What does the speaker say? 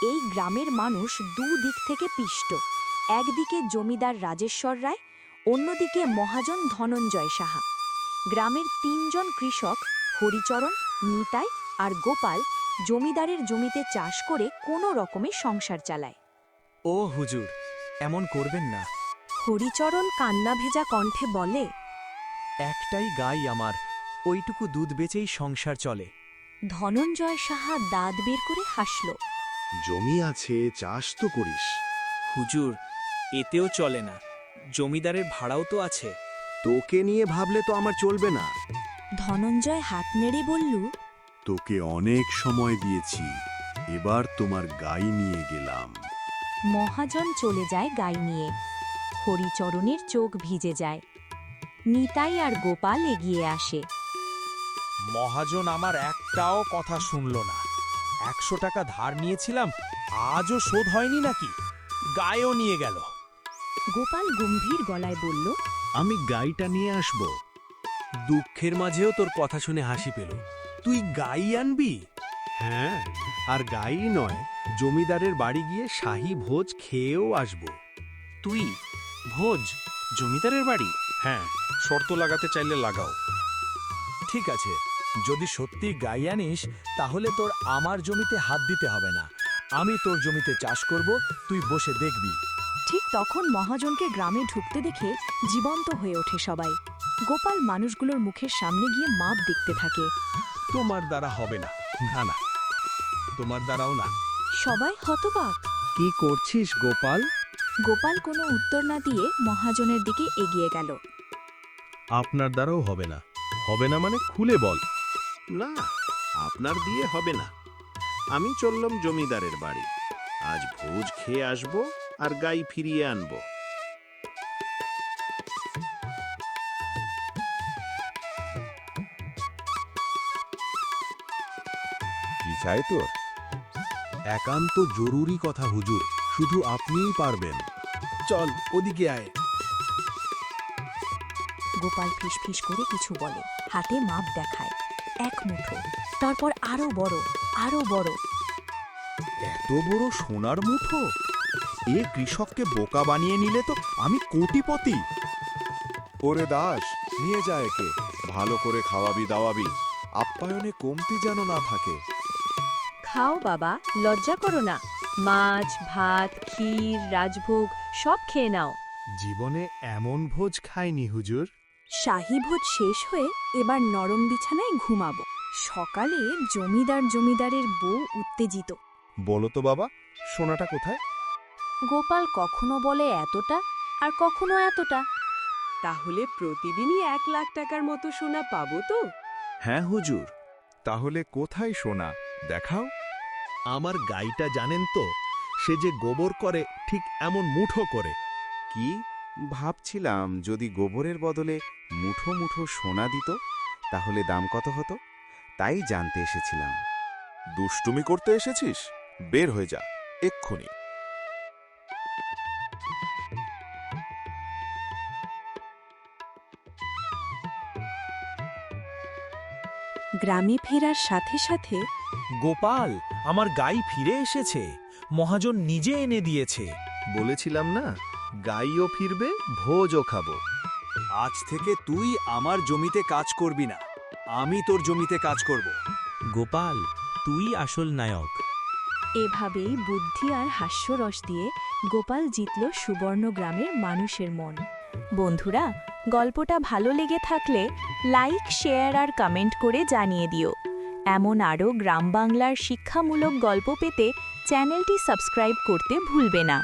এই গ্রামের মানুষ দুদিক থেকে পিষ্ট। একদিকে জমিদার রাজেশ্বর রায়, অন্যদিকে মহাজন ধনঞ্জয় সাহা। গ্রামের তিনজন কৃষক হরিচরণ, নিতাই আর গোপাল জমিদারের জমিতে চাষ করে কোনো রকমে সংসার চালায়। ও হুজুর, এমন করবেন না। হরিচরণ কান্না ভেজা কণ্ঠে বলে, একটাই গাই আমার, ওইটুকু দুধ বেচেই সংসার চলে। ধনঞ্জয় সাহা দাঁত বের করে হাসল। জমি আছে, চাষ তো করিস। হুজুর, এতেও চলে না, জমিদারের ভাড়াও তো আছে। তোকে নিয়ে ভাবলে তো আমার চলবে না। ধনঞ্জয় হাত নেড়ে বলল, তোকে অনেক সময় দিয়েছি, এবার তোমার গাই নিয়ে গেলাম। মহাজন চলে যায় গাই নিয়ে। হরিচরণের চোখ ভিজে যায়। নিতাই আর গোপাল এগিয়ে আসে। মহাজন আমার একটাও কথা শুনল না। 100 টাকা ধার নিয়েছিলাম, আজও শোধ হয়নি নাকি? গায়েও নিয়ে গেল। গোপাল গম্ভীর গলায় বলল, আমি গাইটা নিয়ে আসব। দুঃখের মাঝেও তোর কথা শুনে হাসি পেল। তুই গাই আনবি? হ্যাঁ, আর গাই নয়, জমিদারের বাড়ি গিয়ে শাহী ভোজ খেয়েও আসব। তুই ভোজ জমিদারের বাড়ি? হ্যাঁ, শর্ত লাগাতে চাইলে লাগাও। ঠিক আছে, যদি সত্যি গাই আনিস তাহলে তোর আমার জমিতে হাত দিতে হবে না। আমি তোর জমিতে চাষ করব, তুই বসে দেখবি। ঠিক তখন মহাজনকে গ্রামে ঢুকতে দেখে জীবন্ত হয়ে ওঠে সবাই। গোপাল মানুষগুলোর মুখের সামনে গিয়ে মাপ দেখতে থাকে। তোমার দ্বারা হবে না। না না, তোমার দ্বারাও না। সবাই হতবাক। কি করছিস গোপাল? গোপাল কোনো উত্তর না দিয়ে মহাজনের দিকে এগিয়ে গেল। আপনার দ্বারাও হবে না। হবে না মানে খুলে বল। না, আপনার দিয়ে হবে না। আমি চললাম জমিদারের বাড়ি, আজ ভোজ খেয়ে আসব আর গাই ফিরিয়ে আনব। কি চাই তোর? একান্ত জরুরি কথা হুজুর, শুধু আপনিই পারবেন। চল ওদিকে আয়। গোপাল ফিসফিস করে কিছু বলে, হাতে মাপ দেখায়। 1 মুঠো, তারপর আরো বড়, আরো বড়। এত বড় সোনার মুঠো! এ কৃষককে বোকা বানিয়ে নিলে তো আমি কোটিপতি। ওরে দাস, নিয়ে যা একে, ভালো করে খাওয়াবি দাওয়াবি, আপ্যায়নে কমতি যেন না থাকে। খাও বাবা, লজ্জা করো না। মাছ, ভাত, ক্ষীর, রাজভোগ সব খেয়ে নাও। জীবনে এমন ভোজ খাইনি হুজুর। শাহী ভোজ শেষ হয়ে এবার নরম বিছানায় ঘুমাবো। সকালে জমিদারের বউ উত্তেজিত। বলো তো বাবা, সোনাটা কোথায়? গোপাল কখনো বলে এতটা আর কখনো এতটা। তাহলে প্রতিদিনই 1 লাখ টাকার মতো সোনা পাবো তো? হ্যাঁ হুজুর। তাহলে কোথায় সোনা দেখাও। আমার গাইটা জানেন তো, সে যে গোবর করে ঠিক এমন মুঠো করে। কি ভাবছিলাম, যদি গোবরের বদলে মুঠো মুঠো সোনা দিত তাহলে দাম কত হতো, তাই জানতে এসেছিলাম। দুষ্টুমি করতে এসেছিস? বের হয়ে যা এক্ষুনি। গ্রামে ফেরার সাথে সাথে গোপাল, আমার গাই ফিরে এসেছে। মহাজন নিজে এনে দিয়েছে। বলেছিলাম না, গাইও ফিরবে, ভোজও খাবো। আজ থেকে তুই আমার জমিতে কাজ করবি না, আমি তোর জমিতে কাজ করব। গোপাল, তুই আসল নায়ক। এভাবেই বুদ্ধি আর হাস্যরস দিয়ে গোপাল জিতল সুবর্ণ গ্রামের মানুষের মন। বন্ধুরা, গল্পটা ভালো লেগে থাকলে লাইক, শেয়ার আর কমেন্ট করে জানিয়ে দিও। এমন আরও গ্রাম বাংলার শিক্ষামূলক গল্প পেতে চ্যানেলটি সাবস্ক্রাইব করতে ভুলবে না।